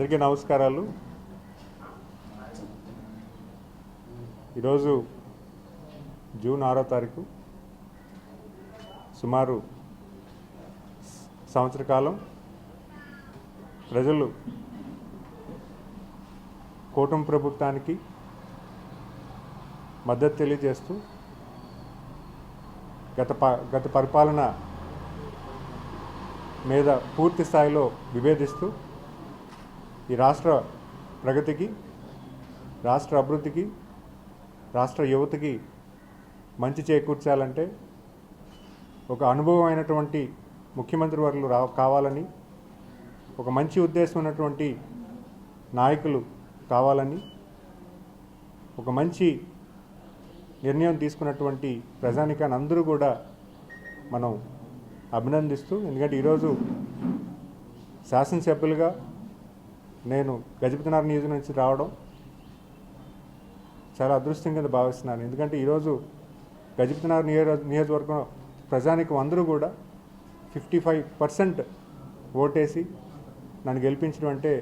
అందరికీ నమస్కారాలు. ఈరోజు జూన్ 6వ తారీఖు, సుమారు సంవత్సర కాలం ప్రజలు కూటమి ప్రభుత్వానికి మద్దతు తెలియజేస్తూ గత పరిపాలన మీద పూర్తి స్థాయిలో విభేదిస్తూ ఈ రాష్ట్ర ప్రగతికి, రాష్ట్ర అభివృద్ధికి, రాష్ట్ర యువతకి మంచి చేకూర్చాలంటే ఒక అనుభవమైనటువంటి ముఖ్యమంత్రి వర్యులు కావాలని, ఒక మంచి ఉద్దేశం ఉన్నటువంటి నాయకులు కావాలని, ఒక మంచి నిర్ణయం తీసుకున్నటువంటి ప్రజానికాన్ని అందరూ కూడా మనం అభినందిస్తూ, ఎందుకంటే ఈరోజు శాసనసభ్యులుగా నేను గజపతినగరం నియోజకవర్గం నుంచి రావడం చాలా అదృష్టం కింద భావిస్తున్నాను. ఎందుకంటే ఈరోజు గజపతినగరం నియోజకవర్గం ప్రజానికం అందరూ కూడా 55% ఓటేసి నన్ను గెలిపించడం అంటే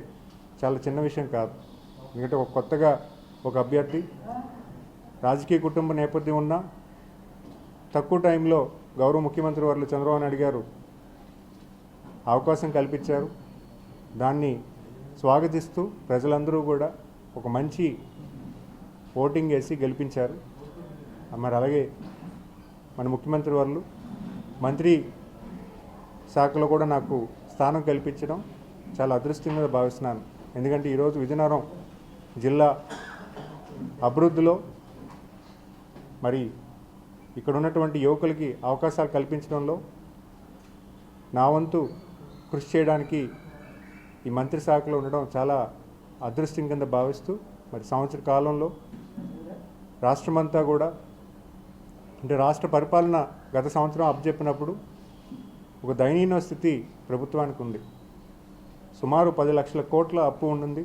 చాలా చిన్న విషయం కాదు. ఎందుకంటే కొత్తగా ఒక అభ్యర్థి, రాజకీయ కుటుంబ నేపథ్యం ఉన్న, తక్కువ టైంలో గౌరవ ముఖ్యమంత్రి వర్యులు చంద్రబాబు నాయుడు గారు అవకాశం కల్పించారు. దాన్ని స్వాగతిస్తూ ప్రజలందరూ కూడా ఒక మంచి ఓటింగ్ వేసి గెలిపించారు. మరి అలాగే మన ముఖ్యమంత్రి వర్యులు మంత్రి శాఖలో కూడా నాకు స్థానం కల్పించడం చాలా అదృష్టంగా భావిస్తున్నాను. ఎందుకంటే ఈరోజు విజయనగరం జిల్లా అభివృద్ధిలో మరి ఇక్కడ ఉన్నటువంటి యువకులకి అవకాశాలు కల్పించడంలో నా వంతు కృషి చేయడానికి ఈ మంత్రి శాఖలో ఉండడం చాలా అదృష్టం కింద భావిస్తూ, మరి సంవత్సర కాలంలో రాష్ట్రమంతా కూడా, అంటే రాష్ట్ర పరిపాలన గత సంవత్సరం అప్పచెప్పినప్పుడు ఒక దయనీయ స్థితి ప్రభుత్వానికి ఉంది. సుమారు 10 లక్షల కోట్ల అప్పు ఉంటుంది.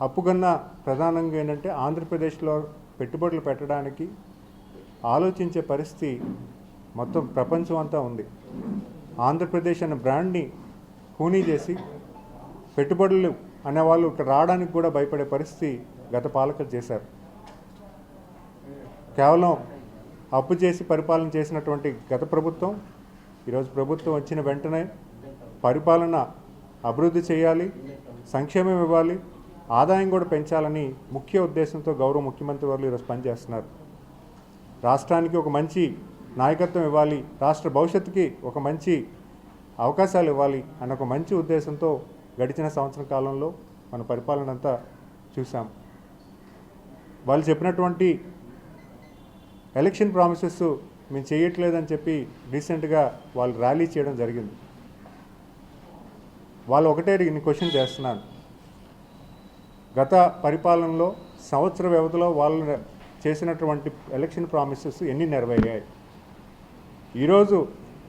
అప్పు కన్నా ప్రధానంగా ఏంటంటే ఆంధ్రప్రదేశ్లో పెట్టుబడులు పెట్టడానికి ఆలోచించే పరిస్థితి మొత్తం ప్రపంచం అంతా ఉంది. ఆంధ్రప్రదేశ్ అనే బ్రాండ్ని ఖూనీ చేసి పెట్టుబడులు అనేవాళ్ళు ఇక్కడ రావడానికి కూడా భయపడే పరిస్థితి గత పాలకులు చేశారు. కేవలం అప్పు చేసి పరిపాలన చేసినటువంటి గత ప్రభుత్వం ఈరోజు ప్రభుత్వం వచ్చిన వెంటనే పరిపాలన అభివృద్ధి చేయాలి, సంక్షేమం ఇవ్వాలి, ఆదాయం కూడా పెంచాలని ముఖ్య ఉద్దేశంతో గౌరవ ముఖ్యమంత్రి వర్యులు ఈరోజు పనిచేస్తున్నారు. రాష్ట్రానికి ఒక మంచి నాయకత్వం ఇవ్వాలి, రాష్ట్ర భవిష్యత్తుకి ఒక మంచి అవకాశాలు ఇవ్వాలి అన్న ఒక మంచి ఉద్దేశంతో గడిచిన సంవత్సర కాలంలో మన పరిపాలన అంతా చూసాం. వాళ్ళు చెప్పినటువంటి ఎలక్షన్ ప్రామిసెస్ మేము చేయట్లేదని చెప్పి రీసెంట్గా వాళ్ళు ర్యాలీ చేయడం జరిగింది. వాళ్ళు ఒకటే క్వశ్చన్ చేస్తున్నాను, గత పరిపాలనలో సంవత్సర వ్యవధిలో వాళ్ళు చేసినటువంటి ఎలక్షన్ ప్రామిసెస్ ఎన్ని నెరవేరాయి? ఈరోజు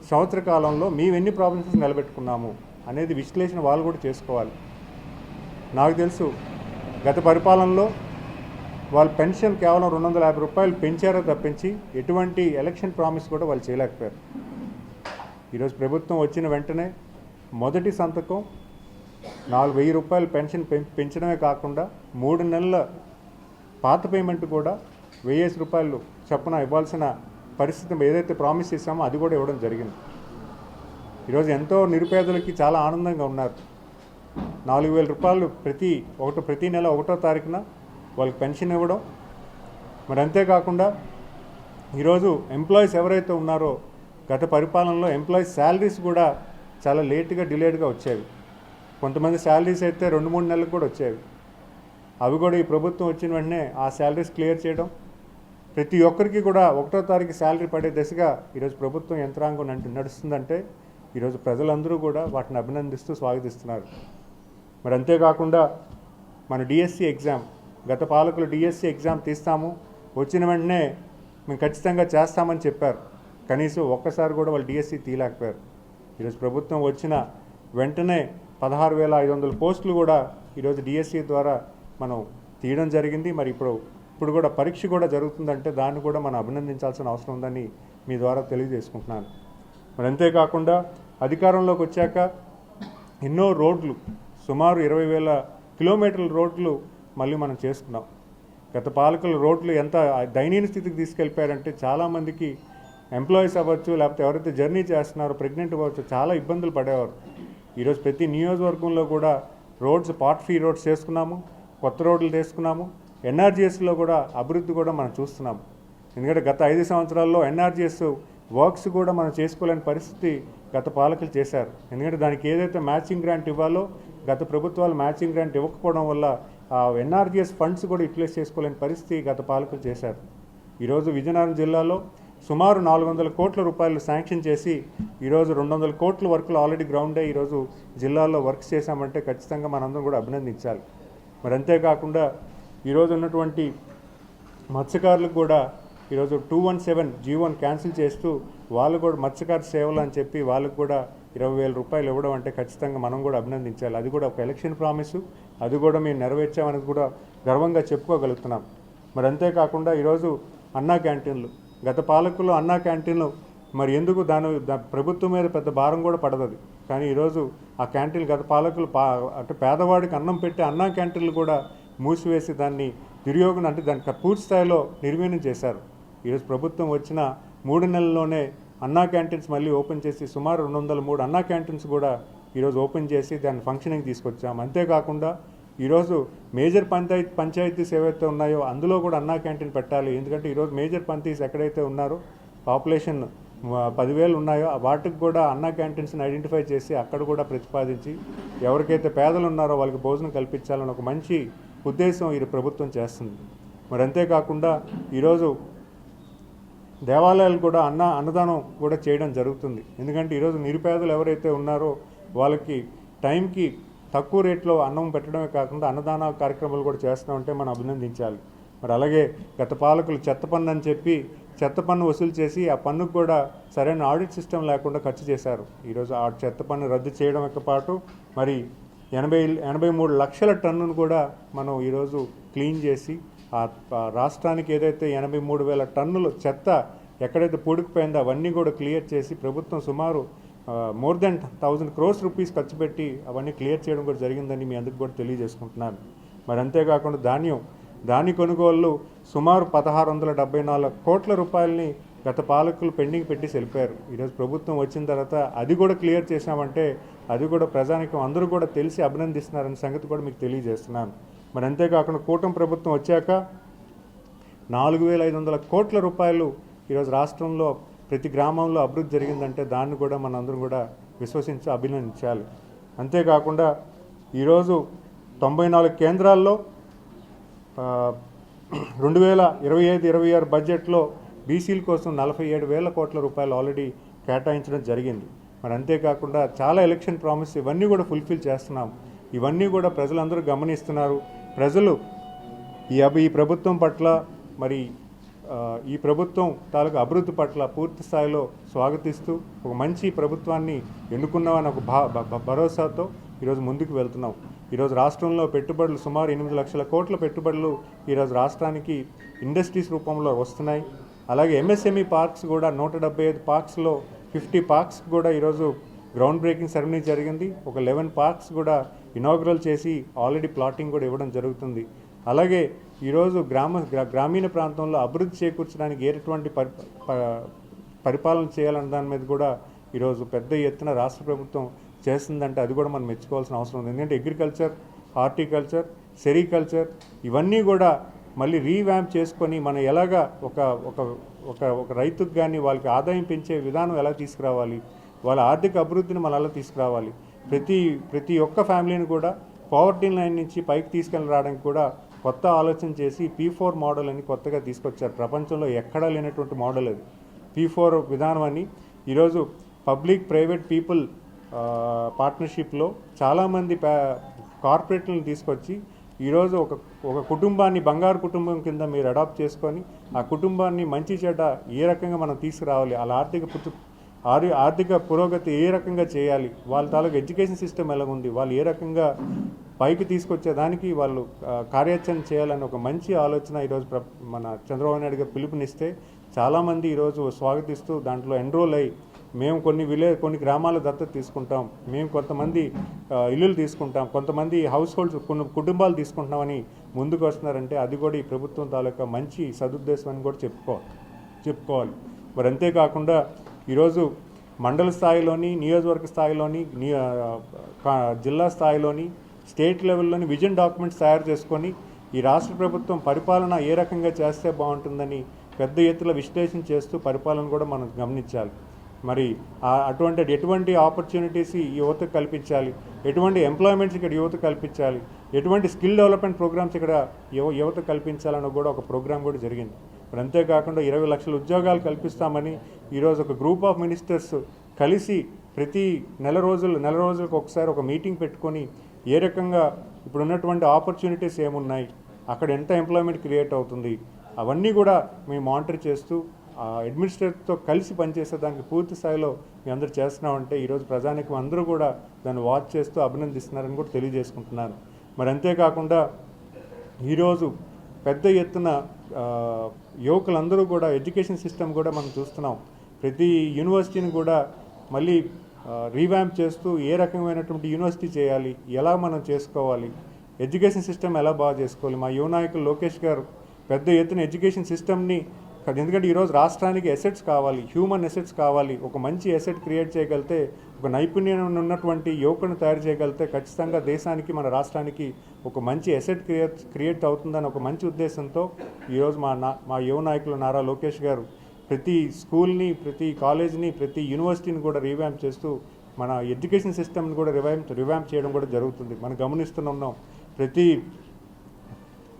సంవత్సర కాలంలో మేము ఎన్ని ప్రామిసెస్ నిలబెట్టుకున్నాము అనేది విశ్లేషణ వాళ్ళు కూడా చేసుకోవాలి. నాకు తెలుసు గత పరిపాలనలో వాళ్ళు పెన్షన్ కేవలం 250 రూపాయలు పెంచారో తప్పించి ఎటువంటి ఎలక్షన్ ప్రామిస్ కూడా వాళ్ళు చేయలేకపోయారు. ఈరోజు ప్రభుత్వం వచ్చిన వెంటనే మొదటి సంతకం 4,000 రూపాయలు పెన్షన్ పెంచడమే కాకుండా 3 నెలల పాత పేమెంట్ కూడా 1,000 రూపాయలు చొప్పున ఇవ్వాల్సిన పరిస్థితి ఏదైతే ప్రామిస్ చేశామో అది కూడా ఇవ్వడం జరిగింది. ఈరోజు ఎంతో నిరుపేదలకి చాలా ఆనందంగా ఉన్నారు. 4,000 రూపాయలు ప్రతి నెల 1వ తారీఖున వాళ్ళకి పెన్షన్ ఇవ్వడం. మరి అంతేకాకుండా ఈరోజు ఎంప్లాయీస్ ఎవరైతే ఉన్నారో గత పరిపాలనలో ఎంప్లాయీస్ శాలరీస్ కూడా చాలా డిలేడ్గా వచ్చేవి. కొంతమంది శాలరీస్ అయితే 2-3 నెలలకు కూడా వచ్చేవి. అవి కూడా ఈ ప్రభుత్వం వచ్చిన వెంటనే ఆ శాలరీస్ క్లియర్ చేయడం, ప్రతి ఒక్కరికి కూడా 1వ తారీఖు శాలరీ పడే దశగా ఈరోజు ప్రభుత్వం యంత్రాంగం నడుస్తుందంటే ఈరోజు ప్రజలందరూ కూడా వాటిని అభినందిస్తూ స్వాగతిస్తున్నారు. మరి అంతేకాకుండా మన డిఎస్సి ఎగ్జామ్, గత పాలకులు డిఎస్సి ఎగ్జామ్ తీస్తాము, వచ్చిన వెంటనే మేము ఖచ్చితంగా చేస్తామని చెప్పారు. కనీసం ఒక్కసారి కూడా వాళ్ళు డిఎస్సి తీయలేకపోయారు. ఈరోజు ప్రభుత్వం వచ్చిన వెంటనే 16,500 పోస్టులు కూడా ఈరోజు డిఎస్సి ద్వారా మనం తీయడం జరిగింది. మరి ఇప్పుడు కూడా పరీక్ష కూడా జరుగుతుందంటే దాన్ని కూడా మనం అభినందించాల్సిన అవసరం ఉందని మీ ద్వారా తెలియజేసుకుంటున్నాను. మరి అంతేకాకుండా అధికారంలోకి వచ్చాక ఎన్నో రోడ్లు సుమారు 20,000 కిలోమీటర్ల రోడ్లు మళ్ళీ మనం చేసుకున్నాం. గత పాలకులు రోడ్లు ఎంత దయనీయ స్థితికి తీసుకెళ్ళిపోయారంటే చాలామందికి ఎంప్లాయీస్ అవ్వచ్చు, లేకపోతే ఎవరైతే జర్నీ చేస్తున్నారో ప్రెగ్నెంట్ అవ్వచ్చు, చాలా ఇబ్బందులు పడేవారు. ఈరోజు ప్రతి నియోజకవర్గంలో కూడా రోడ్స్ పార్ట్ ఫ్రీ రోడ్స్ చేసుకున్నాము, కొత్త రోడ్లు చేసుకున్నాము. ఎన్ఆర్జీఎస్లో కూడా అభివృద్ధి కూడా మనం చూస్తున్నాము. ఎందుకంటే గత 5 సంవత్సరాల్లో ఎన్ఆర్జీఎస్ వర్క్స్ కూడా మనం చేసుకోలేని పరిస్థితి గత పాలకులు చేశారు. ఎందుకంటే దానికి ఏదైతే మ్యాచింగ్ గ్రాంట్ ఇవ్వాలో గత ప్రభుత్వాలు మ్యాచింగ్ గ్రాంట్ ఇవ్వకపోవడం వల్ల ఆ ఎన్ఆర్జీఎస్ ఫండ్స్ కూడా యూటిలైజ్ చేసుకోలేని పరిస్థితి గత పాలకులు చేశారు. ఈరోజు విజయనగరం జిల్లాలో సుమారు 400 కోట్ల రూపాయలు శాంక్షన్ చేసి ఈరోజు 200 కోట్ల వర్కులు ఆల్రెడీ గ్రౌండ్ అయ్యి ఈరోజు జిల్లాలో వర్క్స్ చేశామంటే ఖచ్చితంగా మనందరం కూడా అభినందించాలి. మరి అంతేకాకుండా ఈరోజు ఉన్నటువంటి మత్స్యకారులకు కూడా ఈరోజు 217 G1 క్యాన్సిల్ చేస్తూ వాళ్ళు కూడా మత్స్యకార సేవలు అని చెప్పి వాళ్ళకు కూడా 20,000 రూపాయలు ఇవ్వడం అంటే ఖచ్చితంగా మనం కూడా అభినందించాలి. అది కూడా ఒక ఎలక్షన్ ప్రామిసు, అది కూడా మేము నెరవేర్చామనేది కూడా గర్వంగా చెప్పుకోగలుగుతున్నాం. మరి అంతేకాకుండా ఈరోజు అన్నా క్యాంటీన్లు, గత పాలకులు అన్నా క్యాంటీన్లు మరి ఎందుకు ప్రభుత్వం మీద పెద్ద భారం కూడా పడదు. కానీ ఈరోజు ఆ క్యాంటీన్లు గత పాలకులు అంటే పేదవాడికి అన్నం పెట్టి అన్నా క్యాంటీన్లు కూడా మూసివేసి దాన్ని దుర్యోగం అంటే దానికి పూర్తి స్థాయిలో నిర్వీర్యం చేశారు. ఈరోజు ప్రభుత్వం వచ్చిన 3 నెలల్లోనే అన్నా క్యాంటీన్స్ మళ్ళీ ఓపెన్ చేసి సుమారు 203 అన్నా క్యాంటీన్స్ కూడా ఈరోజు ఓపెన్ చేసి దాన్ని ఫంక్షనింగ్ తీసుకొచ్చాము. అంతేకాకుండా ఈరోజు మేజర్ పంచాయతీస్ ఏవైతే ఉన్నాయో అందులో కూడా అన్నా క్యాంటీన్ పెట్టాలి. ఎందుకంటే ఈరోజు మేజర్ పంచాయతీస్ ఎక్కడైతే ఉన్నారో పాపులేషన్ 10,000 ఉన్నాయో వాటికి కూడా అన్నా క్యాంటీన్స్ని ఐడెంటిఫై చేసి అక్కడ కూడా ప్రతిపాదించి ఎవరికైతే పేదలు ఉన్నారో వాళ్ళకి భోజనం కల్పించాలని ఒక మంచి ఉద్దేశం ఈ ప్రభుత్వం చేస్తుంది. మరి అంతేకాకుండా ఈరోజు దేవాలయాలు కూడా అన్నదానం కూడా చేయడం జరుగుతుంది. ఎందుకంటే ఈరోజు నిరుపేదలు ఎవరైతే ఉన్నారో వాళ్ళకి టైంకి తక్కువ రేట్లో అన్నం పెట్టడమే కాకుండా అన్నదాన కార్యక్రమాలు కూడా చేస్తున్నామంటే మనం అభినందించాలి. మరి అలాగే గత పాలకులు చెత్త పన్ను అని చెప్పి చెత్త పన్ను వసూలు చేసి ఆ పన్నుకు కూడా సరైన ఆడిట్ సిస్టమ్ లేకుండా ఖర్చు చేశారు. ఈరోజు ఆ చెత్త పన్ను రద్దు చేయడంతో పాటు మరి 83 లక్షల టన్నును కూడా మనం ఈరోజు క్లీన్ చేసి ఆ రాష్ట్రానికి ఏదైతే 83,000 టన్నులు చెత్త ఎక్కడైతే పూడుకుపోయిందో అవన్నీ కూడా క్లియర్ చేసి ప్రభుత్వం సుమారు మోర్ దెన్ 1,000 crores రూపీస్ ఖర్చు పెట్టి అవన్నీ క్లియర్ చేయడం కూడా జరిగిందని మీ అందరికీ కూడా తెలియజేసుకుంటున్నాను. మరి అంతేకాకుండా ధాన్య కొనుగోళ్ళు సుమారు 1,674 కోట్ల రూపాయలని గత పాలకులు పెండింగ్ పెట్టి వెళ్ళిపోయారు. ఈరోజు ప్రభుత్వం వచ్చిన తర్వాత అది కూడా క్లియర్ చేసామంటే అది కూడా ప్రజానికం అందరూ కూడా తెలిసి అభినందిస్తున్నారనే సంగతి కూడా మీకు తెలియజేస్తున్నాను. మరి అంతేకాకుండా కూటమి ప్రభుత్వం వచ్చాక 4,500 కోట్ల రూపాయలు ఈరోజు రాష్ట్రంలో ప్రతి గ్రామంలో అభివృద్ధి జరిగిందంటే దాన్ని కూడా మనందరం కూడా విశ్వసించి అభినందించాలి. అంతేకాకుండా ఈరోజు 94 కేంద్రాల్లో 2025-26 బడ్జెట్లో బీసీల కోసం 47,000 కోట్ల రూపాయలు ఆల్రెడీ కేటాయించడం జరిగింది. మరి అంతేకాకుండా చాలా ఎలక్షన్ ప్రామిస్ ఇవన్నీ కూడా ఫుల్ఫిల్ చేస్తున్నాం. ఇవన్నీ కూడా ప్రజలందరూ గమనిస్తున్నారు. ప్రజలు ఈ ప్రభుత్వం పట్ల మరి ఈ ప్రభుత్వం తాలూకు అభివృద్ధి పట్ల పూర్తి స్థాయిలో స్వాగతిస్తూ ఒక మంచి ప్రభుత్వాన్ని ఎన్నుకున్నామని ఒక భరోసాతో ఈరోజు ముందుకు వెళ్తున్నాం. ఈరోజు రాష్ట్రంలో పెట్టుబడులు సుమారు 8 లక్షల కోట్ల పెట్టుబడులు ఈరోజు రాష్ట్రానికి ఇండస్ట్రీస్ రూపంలో వస్తున్నాయి. అలాగే ఎంఎస్ఎంఈ పార్క్స్ కూడా 175 పార్క్స్లో 50 పార్క్స్ కూడా ఈరోజు గ్రౌండ్ బ్రేకింగ్ సెరమనీ జరిగింది. ఒక 11 పార్క్స్ కూడా ఇనాగ్రల్ చేసి ఆల్రెడీ ప్లాటింగ్ కూడా ఇవ్వడం జరుగుతుంది. అలాగే ఈరోజు గ్రామీణ ప్రాంతంలో అభివృద్ధి చేకూర్చడానికి ఎటువంటి పరిపాలన చేయాలన్న దాని మీద కూడా ఈరోజు పెద్ద ఎత్తున రాష్ట్ర ప్రభుత్వం చేస్తుందంటే అది కూడా మనం మెచ్చుకోవాల్సిన అవసరం ఉంది. ఎందుకంటే అగ్రికల్చర్, హార్టికల్చర్, సెరికల్చర్ ఇవన్నీ కూడా మళ్ళీ రీవ్యాంప్ చేసుకొని మనం ఎలాగా ఒక రైతుకు కానీ వాళ్ళకి ఆదాయం పెంచే విధానం ఎలా తీసుకురావాలి, వాళ్ళ ఆర్థిక అభివృద్ధిని మనం ఎలా తీసుకురావాలి, ప్రతి ఒక్క ఫ్యామిలీని కూడా పవర్టీ లైన్ నుంచి పైకి తీసుకెళ్ళి రావడానికి కూడా కొత్త ఆలోచన చేసి P4 మోడల్ అని కొత్తగా తీసుకొచ్చారు. ప్రపంచంలో ఎక్కడా లేనటువంటి మోడల్ అది P4 విధానం అని. ఈరోజు పబ్లిక్ ప్రైవేట్ పీపుల్ పార్ట్నర్షిప్లో చాలామంది కార్పొరేట్లను తీసుకొచ్చి ఈరోజు ఒక కుటుంబాన్ని బంగారు కుటుంబం కింద మీరు అడాప్ట్ చేసుకొని ఆ కుటుంబాన్ని మంచి చెడ్డ ఏ రకంగా మనం తీసుకురావాలి, అలా ఆర్థిక పురోగతి ఏ రకంగా చేయాలి, వాళ్ళ తాలూకు ఎడ్యుకేషన్ సిస్టమ్ ఎలా ఉంది, వాళ్ళు ఏ రకంగా పైకి తీసుకొచ్చేదానికి వాళ్ళు కార్యాచరణ చేయాలని ఒక మంచి ఆలోచన ఈరోజు మన చంద్రబాబు నాయుడు గారు పిలుపునిస్తే చాలామంది ఈరోజు స్వాగతిస్తూ దాంట్లో ఎన్రోల్ అయ్యి మేము కొన్ని గ్రామాల దత్తత తీసుకుంటాం, మేము కొంతమంది ఇల్లులు తీసుకుంటాం, కొంతమంది హౌస్ హోల్డ్స్ కొన్ని కుటుంబాలు తీసుకుంటున్నామని ముందుకు వస్తున్నారంటే అది కూడా ఈ ప్రభుత్వం తాలూకా మంచి సదుద్దేశం అని కూడా చెప్పుకోవాలి. మరి అంతేకాకుండా ఈరోజు మండల స్థాయిలోని, నియోజకవర్గ స్థాయిలోని, జిల్లా స్థాయిలోని, స్టేట్ లెవెల్లోని విజన్ డాక్యుమెంట్స్ తయారు చేసుకొని ఈ రాష్ట్ర ప్రభుత్వం పరిపాలన ఏ రకంగా చేస్తే బాగుంటుందని పెద్ద ఎత్తున విశ్లేషణ చేస్తూ పరిపాలన కూడా మనం గమనించాలి. మరి ఎటువంటి ఆపర్చునిటీస్ ఈ యువతకు కల్పించాలి, ఎటువంటి ఎంప్లాయ్మెంట్స్ ఇక్కడ యువత కల్పించాలి, ఎటువంటి స్కిల్ డెవలప్మెంట్ ప్రోగ్రామ్స్ ఇక్కడ యువత కల్పించాలని కూడా ఒక ప్రోగ్రామ్ కూడా జరిగింది. మరి అంతేకాకుండా 20 లక్షల ఉద్యోగాలు కల్పిస్తామని ఈరోజు ఒక గ్రూప్ ఆఫ్ మినిస్టర్స్ కలిసి ప్రతి నెల రోజులకు ఒకసారి ఒక మీటింగ్ పెట్టుకొని ఏ రకంగా ఇప్పుడు ఉన్నటువంటి ఆపర్చునిటీస్ ఏమున్నాయి, అక్కడ ఎంత ఎంప్లాయ్మెంట్ క్రియేట్ అవుతుంది, అవన్నీ కూడా మేము మానిటర్ చేస్తూ అడ్మినిస్ట్రేటర్తో కలిసి పనిచేసేదానికి పూర్తి స్థాయిలో మేము అందరూ చేస్తున్నామంటే ఈరోజు ప్రజానికి అందరూ కూడా దాన్ని వాచ్ చేస్తూ అభినందిస్తున్నారని కూడా తెలియజేసుకుంటున్నాను. మరి అంతేకాకుండా ఈరోజు పెద్ద ఎత్తున యువకులందరూ కూడా ఎడ్యుకేషన్ సిస్టమ్ కూడా మనం చూస్తున్నాం. ప్రతి యూనివర్సిటీని కూడా మళ్ళీ రీవ్యాంప్ చేస్తూ ఏ రకమైనటువంటి యూనివర్సిటీ చేయాలి, ఎలా మనం చేసుకోవాలి, ఎడ్యుకేషన్ సిస్టమ్ ఎలా బాగా చేసుకోవాలి. మా యువ నాయకులు లోకేష్ గారు పెద్ద ఎత్తున ఎడ్యుకేషన్ సిస్టమ్ని, ఎందుకంటే ఈరోజు రాష్ట్రానికి ఎసెట్స్ కావాలి, హ్యూమన్ ఎసెట్స్ కావాలి. ఒక మంచి ఎసెట్ క్రియేట్ చేయగలిగితే, ఒక నైపుణ్యం ఉన్నటువంటి యువకుని తయారు చేయగలిగితే ఖచ్చితంగా దేశానికి, మన రాష్ట్రానికి ఒక మంచి ఎసెట్ క్రియేట్ అవుతుందని ఒక మంచి ఉద్దేశంతో ఈరోజు మా యువ నాయకులు నారా లోకేష్ గారు ప్రతి స్కూల్ని, ప్రతి కాలేజ్ని, ప్రతి యూనివర్సిటీని కూడా రీవ్యాంప్ చేస్తూ మన ఎడ్యుకేషన్ సిస్టమ్ని కూడా రివ్యాంప్ చేయడం కూడా జరుగుతుంది. మనం గమనిస్తున్నాం.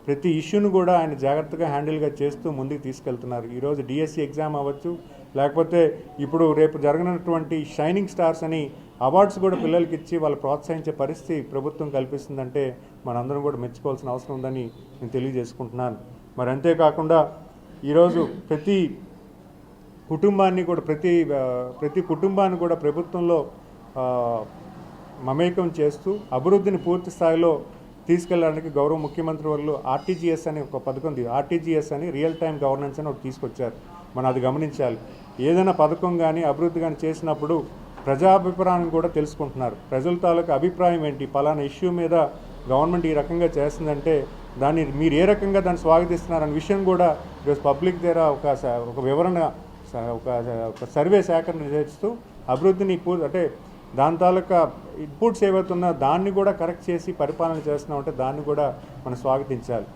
ప్రతి ఇష్యూను కూడా ఆయన జాగ్రత్తగా హ్యాండిల్గా చేస్తూ ముందుకు తీసుకెళ్తున్నారు. ఈరోజు డిఎస్సి ఎగ్జామ్ అవ్వచ్చు, లేకపోతే ఇప్పుడు రేపు జరగనటువంటి షైనింగ్ స్టార్స్ అని అవార్డ్స్ కూడా పిల్లలకి ఇచ్చి వాళ్ళు ప్రోత్సహించే పరిస్థితి ప్రభుత్వం కల్పిస్తుందంటే మనందరం కూడా మెచ్చుకోవాల్సిన అవసరం ఉందని నేను తెలియజేసుకుంటున్నాను. మరి అంతేకాకుండా ఈరోజు ప్రతి కుటుంబాన్ని కూడా ప్రభుత్వంలో మమేకం చేస్తూ అభివృద్ధిని పూర్తి స్థాయిలో తీసుకెళ్ళడానికి గౌరవ ముఖ్యమంత్రి వాళ్ళు ఆర్టీజీఎస్ అనే ఒక పథకం, ఆర్టీజీఎస్ అని రియల్ టైం గవర్నెన్స్ అని ఒకటి తీసుకొచ్చారు. మనం అది గమనించాలి. ఏదైనా పథకం కానీ అభివృద్ధి కానీ చేసినప్పుడు ప్రజాభిప్రాయం కూడా తెలుసుకుంటున్నారు. ప్రజల తాలూకు అభిప్రాయం ఏంటి, పలానా ఇష్యూ మీద గవర్నమెంట్ ఈ రకంగా చేస్తుందంటే దాన్ని మీరు ఏ రకంగా దాన్ని స్వాగతిస్తున్నారనే విషయం కూడా ఈరోజు పబ్లిక్ దగ్గర ఒక వివరణ, ఒక సర్వే సేకరణ చేస్తూ అభివృద్ధిని అంటే దాని తాలూకా ఇన్పుట్స్ ఏవైతున్నా దాన్ని కూడా కరెక్ట్ చేసి పరిపాలన చేస్తున్నామంటే దాన్ని కూడా మనం స్వాగతించాలి.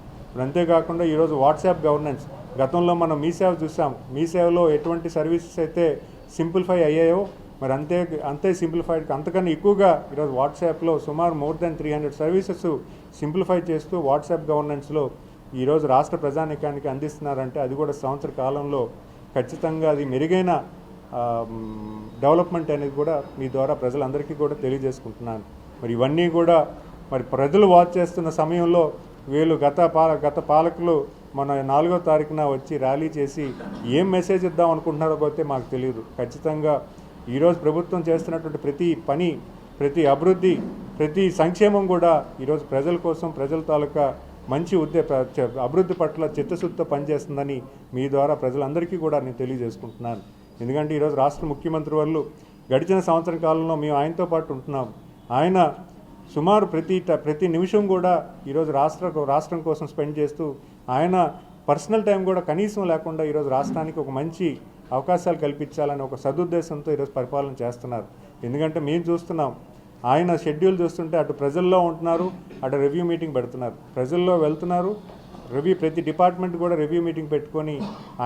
అంతేకాకుండా ఈరోజు వాట్సాప్ గవర్నెన్స్, గతంలో మనం మీ సేవ చూసాం. మీ సేవలో ఎటువంటి సర్వీసెస్ అయితే సింప్లిఫై అయ్యాయో మరి అంతే సింప్లిఫైడ్, అంతకన్నా ఎక్కువగా ఈరోజు వాట్సాప్లో సుమారు మోర్ దాన్ 300 సర్వీసెస్ సింప్లిఫై చేస్తూ వాట్సాప్ గవర్నెన్స్లో ఈరోజు రాష్ట్ర ప్రజానీకానికి అందిస్తున్నారంటే అది కూడా సంవత్సర కాలంలో ఖచ్చితంగా అది మెరుగైన డెవలప్మెంట్ అనేది కూడా మీ ద్వారా ప్రజలందరికీ కూడా తెలియజేసుకుంటున్నాను. మరి ఇవన్నీ కూడా మరి ప్రజలు వాచ్ చేస్తున్న సమయంలో వీళ్ళు గత పాలకులు మన 4వ తారీఖున వచ్చి ర్యాలీ చేసి ఏం మెసేజ్ ఇద్దాం అనుకుంటున్నారో పోతే మాకు తెలియదు. ఖచ్చితంగా ఈరోజు ప్రభుత్వం చేస్తున్నటువంటి ప్రతి పని, ప్రతి అభివృద్ధి, ప్రతి సంక్షేమం కూడా ఈరోజు ప్రజల కోసం, ప్రజల తాలూకా మంచి అభివృద్ధి పట్ల చిత్తశుద్ధితో పనిచేస్తుందని మీ ద్వారా ప్రజలందరికీ కూడా నేను తెలియజేసుకుంటున్నాను. ఎందుకంటే ఈరోజు రాష్ట్ర ముఖ్యమంత్రి వాళ్ళు గడిచిన సంవత్సరం కాలంలో మేము ఆయనతో పాటు ఉంటున్నాం. ఆయన సుమారు ప్రతి నిమిషం కూడా ఈరోజు రాష్ట్రం కోసం స్పెండ్ చేస్తూ ఆయన పర్సనల్ టైం కూడా కనీసం లేకుండా ఈరోజు రాష్ట్రానికి ఒక మంచి అవకాశాలు కల్పించాలని ఒక సదుద్దేశంతో ఈరోజు పరిపాలన చేస్తున్నారు. ఎందుకంటే మేము చూస్తున్నాం, ఆయన షెడ్యూల్ చూస్తుంటే అటు ప్రజల్లో ఉంటున్నారు, అటు రివ్యూ మీటింగ్ పెడుతున్నారు, ప్రజల్లో వెళ్తున్నారు, ప్రతి డిపార్ట్మెంట్ కూడా రివ్యూ మీటింగ్ పెట్టుకొని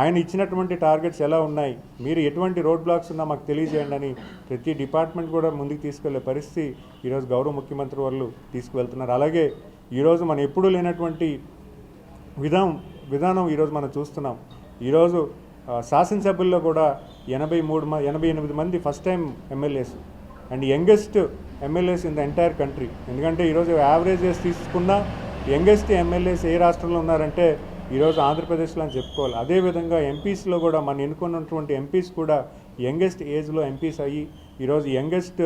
ఆయన ఇచ్చినటువంటి టార్గెట్స్ ఎలా ఉన్నాయి, మీరు ఎటువంటి రోడ్ బ్లాక్స్ ఉన్నా మాకు తెలియజేయండి అని ప్రతి డిపార్ట్మెంట్ కూడా ముందుకు తీసుకెళ్లే పరిస్థితి ఈరోజు గౌరవ ముఖ్యమంత్రి వాళ్ళు తీసుకువెళ్తున్నారు. అలాగే ఈరోజు మనం ఎప్పుడూ లేనటువంటి విధానం ఈరోజు మనం చూస్తున్నాం. ఈరోజు శాసనసభ్యుల్లో కూడా 88 మంది first time MLAs and youngest MLAs in the entire country. ఎందుకంటే ఈరోజు యావరేజెస్ తీసుకున్నా యంగెస్ట్ ఎమ్మెల్యేస్ ఏ రాష్ట్రంలో ఉన్నారంటే ఈరోజు ఆంధ్రప్రదేశ్లో అని చెప్పుకోవాలి. అదేవిధంగా ఎంపీస్లో కూడా మనం ఎన్నుకున్నటువంటి ఎంపీస్ కూడా యంగెస్ట్ ఏజ్లో ఎంపీస్ అయ్యి ఈరోజు youngest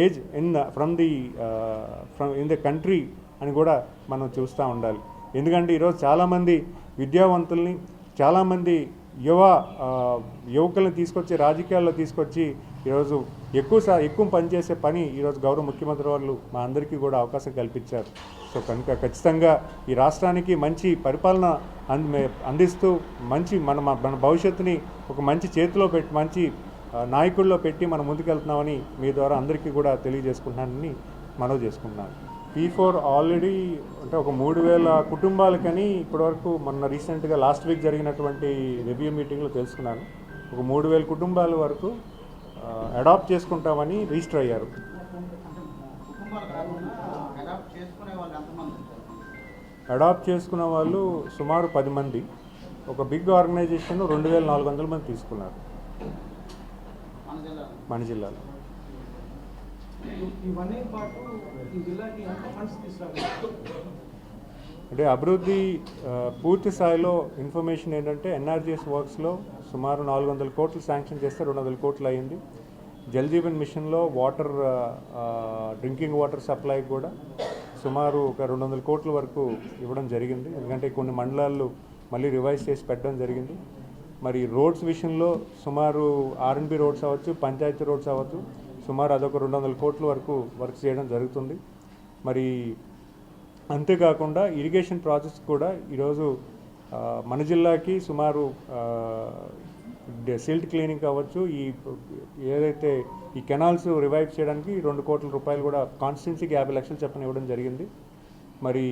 age in the country అని కూడా మనం చూస్తూ ఉండాలి. ఎందుకంటే ఈరోజు చాలామంది విద్యావంతుల్ని, చాలామంది ఆ, యువకులను తీసుకొచ్చి రాజకీయాల్లో తీసుకొచ్చి ఈరోజు ఎక్కువ పనిచేసే పని ఈరోజు గౌరవ ముఖ్యమంత్రి వాళ్ళు మా అందరికీ కూడా అవకాశం కల్పించారు. సో కనుక ఖచ్చితంగా ఈ రాష్ట్రానికి మంచి పరిపాలన అందిస్తూ మంచి మన భవిష్యత్తుని ఒక మంచి చేతిలో పెట్టి మంచి నాయకుల్లో పెట్టి మనం ముందుకెళ్తున్నామని మీ ద్వారా అందరికీ కూడా తెలియజేసుకుంటున్నానని మనవి చేసుకుంటున్నాను. P4 ఆల్రెడీ అంటే ఒక 3,000 కుటుంబాలకని ఇప్పటివరకు మొన్న రీసెంట్గా లాస్ట్ వీక్ జరిగినటువంటి రివ్యూ మీటింగ్లో తెలుసుకున్నాను. ఒక 3,000 కుటుంబాల వరకు అడాప్ట్ చేసుకుంటామని రిజిస్టర్ అయ్యారు. అడాప్ట్ చేసుకున్న వాళ్ళు సుమారు 10 మంది. ఒక బిగ్ ఆర్గనైజేషన్ 2,400 మంది తీసుకున్నారు మన జిల్లాలో. అంటే అభివృద్ధి పూర్తి స్థాయిలో ఇన్ఫర్మేషన్ ఏంటంటే ఎన్ఆర్జీఎస్ వర్క్స్లో సుమారు 400 కోట్లు శాంక్షన్ చేస్తే 200 కోట్లు అయ్యింది. జల్ జీవన్ మిషన్లో వాటర్ డ్రింకింగ్ వాటర్ సప్లై కూడా సుమారు ఒక 200 కోట్ల వరకు ఇవ్వడం జరిగింది. ఎందుకంటే కొన్ని మండలాల్లో మళ్ళీ రివైజ్ చేసి పెట్టడం జరిగింది. మరి రోడ్స్ విషయంలో సుమారు ఆర్ఎన్బి రోడ్స్ అవ్వచ్చు, పంచాయతీ రోడ్స్ అవ్వచ్చు, సుమారు అదొక 200 కోట్ల వరకు వర్క్ చేయడం జరుగుతుంది. మరి అంతేకాకుండా ఇరిగేషన్ ప్రాజెక్ట్స్ కూడా ఈరోజు మన జిల్లాకి సుమారు సిల్ట్ క్లీనింగ్ కావచ్చు, ఏదైతే ఈ కెనాల్స్ రివైవ్ చేయడానికి 2 కోట్ల రూపాయలు కూడా కాన్స్టిట్యున్సీకి 50 లక్షలు చెప్పని ఇవ్వడం జరిగింది. మరి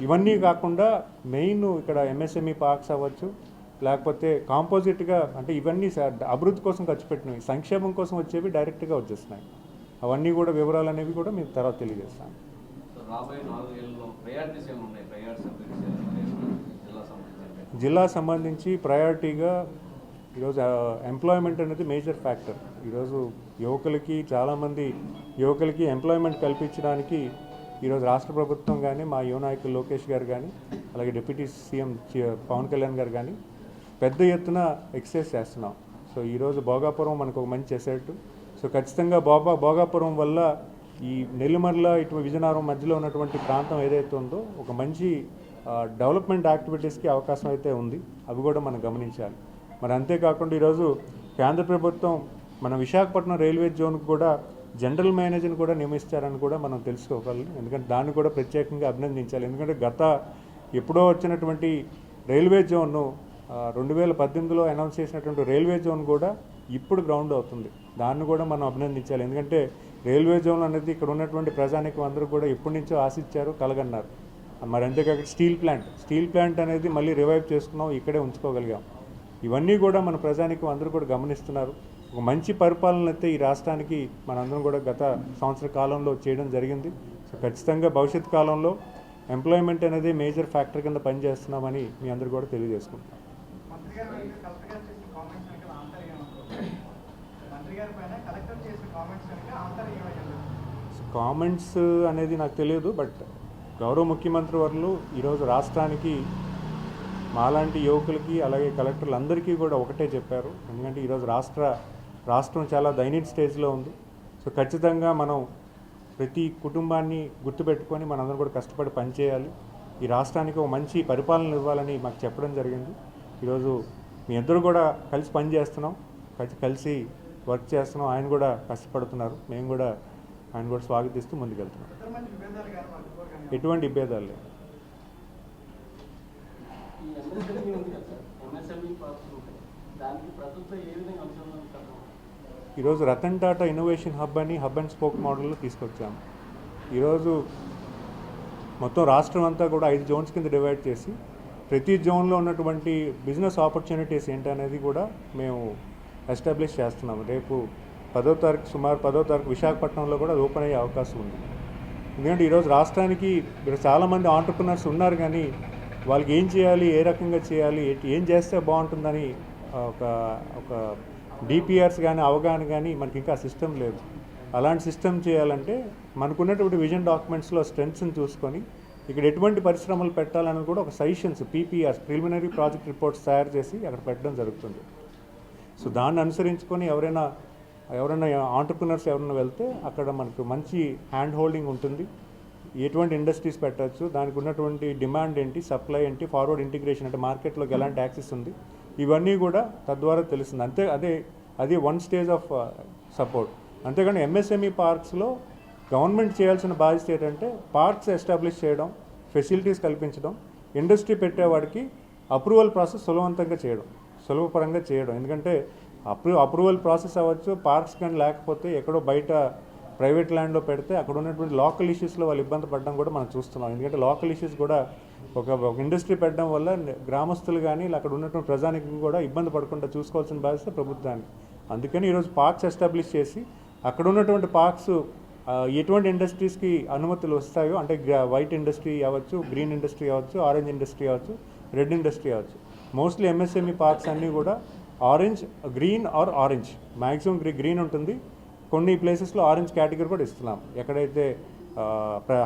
ఇవన్నీ కాకుండా మెయిన్ ఇక్కడ ఎంఎస్ఎంఈ పార్క్స్ అవ్వచ్చు, లేకపోతే కాంపోజిట్గా అంటే ఇవన్నీ అభివృద్ధి కోసం ఖర్చు పెట్టినవి, సంక్షేమం కోసం వచ్చేవి డైరెక్ట్గా వచ్చేస్తున్నాయి. అవన్నీ కూడా వివరాలు అనేవి కూడా మీకు తర్వాత తెలియజేస్తాను. జిల్లా సంబంధించి ప్రయారిటీగా ఈరోజు ఎంప్లాయ్మెంట్ అనేది మేజర్ ఫ్యాక్టర్. ఈరోజు చాలామంది యువకులకి ఎంప్లాయ్మెంట్ కల్పించడానికి ఈరోజు రాష్ట్ర ప్రభుత్వం కానీ, మా యువ నాయకులు లోకేష్ గారు కానీ, అలాగే డిప్యూటీ సీఎం పవన్ కళ్యాణ్ గారు కానీ పెద్ద ఎత్తున ఎక్సర్సైజ్ చేస్తున్నాం. సో ఈరోజు భోగాపురం మనకు ఒక మంచి ఎసెట్. సో ఖచ్చితంగా భోగాపురం వల్ల ఈ నెల్లిమర్ల ఇటు విజయనగరం మధ్యలో ఉన్నటువంటి ప్రాంతం ఏదైతే ఉందో ఒక మంచి డెవలప్మెంట్ యాక్టివిటీస్కి అవకాశం అయితే ఉంది. అవి కూడా మనం గమనించాలి. మరి అంతేకాకుండా ఈరోజు కేంద్ర ప్రభుత్వం మన విశాఖపట్నం రైల్వే జోన్కి కూడా జనరల్ మేనేజర్ని కూడా నియమిస్తారని కూడా మనం తెలుసుకోగలం. ఎందుకంటే దాన్ని కూడా ప్రత్యేకంగా అభినందించాలి. ఎందుకంటే ఎప్పుడో వచ్చినటువంటి రైల్వే జోన్ను 2018లో అనౌన్స్ చేసినటువంటి రైల్వే జోన్ కూడా ఇప్పుడు గ్రౌండ్ అవుతుంది. దాన్ని కూడా మనం అభినందించాలి. ఎందుకంటే రైల్వే జోన్ అనేది ఇక్కడ ఉన్నటువంటి ప్రజానికం అందరూ కూడా ఎప్పటి నుంచో ఆశించారు, కలగన్నారు. మరి అంతేకాక స్టీల్ ప్లాంట్ అనేది మళ్ళీ రివైవ్ చేసుకున్నాం, ఇక్కడే ఉంచుకోగలిగాం. ఇవన్నీ కూడా మన ప్రజానికం అందరూ కూడా గమనిస్తున్నారు. ఒక మంచి పరిపాలన అయితే ఈ రాష్ట్రానికి మనందరం కూడా గత సంవత్సర కాలంలో చేయడం జరిగింది. సో ఖచ్చితంగా భవిష్యత్ కాలంలో ఎంప్లాయ్మెంట్ అనేది మేజర్ ఫ్యాక్టర్ కింద పనిచేస్తున్నామని మీ అందరూ కూడా తెలియజేసుకుంటున్నాం. కామెంట్స్ అనేది నాకు తెలియదు. బట్ గౌరవ ముఖ్యమంత్రి వర్యులు ఈరోజు రాష్ట్రానికి మాలాంటి యువకులకి అలాగే కలెక్టర్లు అందరికీ కూడా ఒకటే చెప్పారు. ఎందుకంటే ఈరోజు రాష్ట్రం చాలా దయనీయ స్టేజ్లో ఉంది. సో ఖచ్చితంగా మనం ప్రతి కుటుంబాన్ని గుర్తుపెట్టుకొని మనందరం కూడా కష్టపడి పనిచేయాలి. ఈ రాష్ట్రానికి ఒక మంచి పరిపాలన ఇవ్వాలని మాకు చెప్పడం జరిగింది. ఈరోజు మీ ఇద్దరు కూడా కలిసి పనిచేస్తున్నాం, కలిసి వర్క్ చేస్తున్నాం. ఆయన కూడా కష్టపడుతున్నారు, మేము కూడా ఆయన కూడా స్వాగతిస్తూ ముందుకెళ్తున్నాం. ఎటువంటి ఇబ్బందాలు లేవు. ఈరోజు Ratan Tata innovation hub and spoke మోడల్లో తీసుకొచ్చాము. ఈరోజు మొత్తం రాష్ట్రం అంతా కూడా 5 జోన్స్ కింద డివైడ్ చేసి ప్రతి జోన్లో ఉన్నటువంటి బిజినెస్ ఆపర్చునిటీస్ ఏంటనేది కూడా మేము ఎస్టాబ్లిష్ చేస్తున్నాము. రేపు 10వ తారీఖు సుమారు 10వ తారీఖు విశాఖపట్నంలో కూడా అది ఓపెన్ అయ్యే అవకాశం ఉంది. ఎందుకంటే ఈరోజు రాష్ట్రానికి చాలామంది ఆంటర్ప్రినర్స్ ఉన్నారు, కానీ వాళ్ళకి ఏం చేయాలి, ఏ రకంగా చేయాలి, ఏం చేస్తే బాగుంటుందని ఒక డిపిఆర్స్ కానీ అవగాహన కానీ మనకి ఇంకా సిస్టమ్ లేదు. అలాంటి సిస్టమ్ చేయాలంటే మనకున్నటువంటి విజన్ డాక్యుమెంట్స్లో స్ట్రెంగ్త్స్ని చూసుకొని ఇక్కడ ఎటువంటి పరిశ్రమలు పెట్టాలని కూడా ఒక సజెషన్స్ పీపీఆర్స్ ప్రిలిమినరీ ప్రాజెక్ట్ రిపోర్ట్స్ తయారు చేసి అక్కడ పెట్టడం జరుగుతుంది. సో దాన్ని అనుసరించుకొని ఎవరైనా ఆంటర్ప్రినర్స్ ఎవరైనా వెళ్తే అక్కడ మనకు మంచి హ్యాండ్ హోల్డింగ్ ఉంటుంది. ఎటువంటి ఇండస్ట్రీస్ పెట్టచ్చు, దానికి ఉన్నటువంటి డిమాండ్ ఏంటి, సప్లై ఏంటి, ఫార్వర్డ్ ఇంటిగ్రేషన్ అంటే మార్కెట్లోకి ఎలాంటి యాక్సెస్ ఉంది, ఇవన్నీ కూడా తద్వారా తెలుస్తుంది. అది వన్ స్టేజ్ ఆఫ్ సపోర్ట్. అంతేగాని ఎంఎస్ఎంఈ పార్క్స్లో గవర్నమెంట్ చేయాల్సిన బాధ్యత ఏంటంటే పార్క్స్ ఎస్టాబ్లిష్ చేయడం, ఫెసిలిటీస్ కల్పించడం, ఇండస్ట్రీ పెట్టేవాడికి అప్రూవల్ ప్రాసెస్ సులభపరంగా చేయడం. ఎందుకంటే అప్రూవల్ ప్రాసెస్ అవ్వచ్చు, పార్క్స్ కానీ లేకపోతే ఎక్కడో బయట ప్రైవేట్ ల్యాండ్లో పెడితే అక్కడ ఉన్నటువంటి లోకల్ ఇష్యూస్లో వాళ్ళు ఇబ్బంది పడడం కూడా మనం చూస్తున్నాం. ఎందుకంటే లోకల్ ఇష్యూస్ కూడా ఒక ఇండస్ట్రీ పెట్టడం వల్ల గ్రామస్తులు కానీ అక్కడ ఉన్నటువంటి ప్రజానికి కూడా ఇబ్బంది పడకుండా చూసుకోవాల్సిన బాధ్యత ప్రభుత్వానికి. అందుకని ఈరోజు పార్క్స్ ఎస్టాబ్లిష్ చేసి అక్కడ ఉన్నటువంటి పార్క్స్ ఎటువంటి ఇండస్ట్రీస్కి అనుమతులు వస్తాయో, అంటే వైట్ ఇండస్ట్రీ అవ్వచ్చు, గ్రీన్ ఇండస్ట్రీ అవ్వచ్చు, ఆరెంజ్ ఇండస్ట్రీ అవ్వచ్చు, రెడ్ ఇండస్ట్రీ అవ్వచ్చు. మోస్ట్లీ ఎంఎస్ఎంఈ పార్క్స్ అన్నీ కూడా green are orange, maximum green ఉంటుంది. కొన్ని ప్లేసెస్లో ఆరెంజ్ కేటగిరీ కూడా ఇస్తున్నాం. ఎక్కడైతే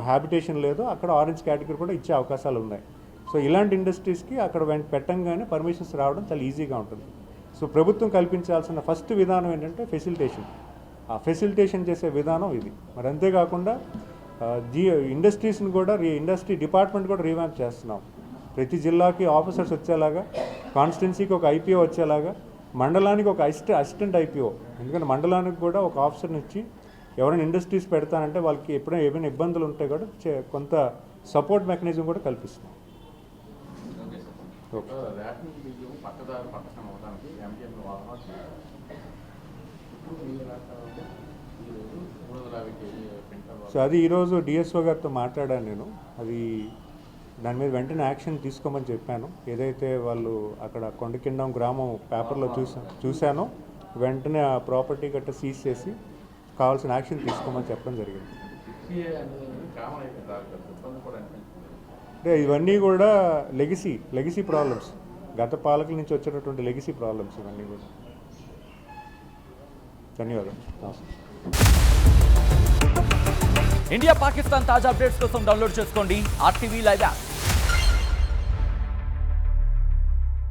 హ్యాబిటేషన్ లేదో అక్కడ ఆరెంజ్ కేటగిరీ కూడా ఇచ్చే అవకాశాలు ఉన్నాయి. సో ఇలాంటి ఇండస్ట్రీస్కి అక్కడ పెట్టంగానే పర్మిషన్స్ రావడం చాలా ఈజీగా ఉంటుంది. సో ప్రభుత్వం కల్పించాల్సిన ఫస్ట్ విధానం ఏంటంటే ఫెసిలిటేషన్. ఆ ఫెసిలిటేషన్ చేసే విధానం ఇది. మరి అంతేకాకుండా ఇండస్ట్రీస్ని కూడా ఇండస్ట్రీ డిపార్ట్మెంట్ కూడా రీవ్యాంప్ చేస్తున్నాం. ప్రతి జిల్లాకి ఆఫీసర్స్ వచ్చేలాగా, కాన్స్టిట్యున్సీకి ఒక ఐపీఓ వచ్చేలాగా, మండలానికి ఒక అసిస్టెంట్ ఐపీఓ. ఎందుకంటే మండలానికి కూడా ఒక ఆఫీసర్ని ఇచ్చి ఎవరైనా ఇండస్ట్రీస్ పెడతానంటే వాళ్ళకి ఎప్పుడైనా ఏమైనా ఇబ్బందులు ఉంటాయి కూడా కొంత సపోర్ట్ మెకానిజం కూడా కల్పిస్తున్నాం. సో అది ఈరోజు డిఎస్ఓ గారితో మాట్లాడాను నేను. దాని మీద వెంటనే యాక్షన్ తీసుకోమని చెప్పాను. ఏదైతే వాళ్ళు అక్కడ కొండకిండం గ్రామం పేపర్లో చూశానో వెంటనే ఆ ప్రాపర్టీ గట్ట సీజ్ చేసి కావాల్సిన యాక్షన్ తీసుకోమని చెప్పడం జరిగింది. అంటే ఇవన్నీ కూడా లెగసీ ప్రాబ్లమ్స్, గత పాలకుల నుంచి వచ్చేటటువంటి లెగసీ ప్రాబ్లమ్స్ ఇవన్నీ కూడా. ధన్యవాదాలు. ఇండియా పాకిస్తాన్ తాజా అప్డేట్స్ కోసం డౌన్లోడ్ చేసుకోండి RTV లైవ్ యాప్.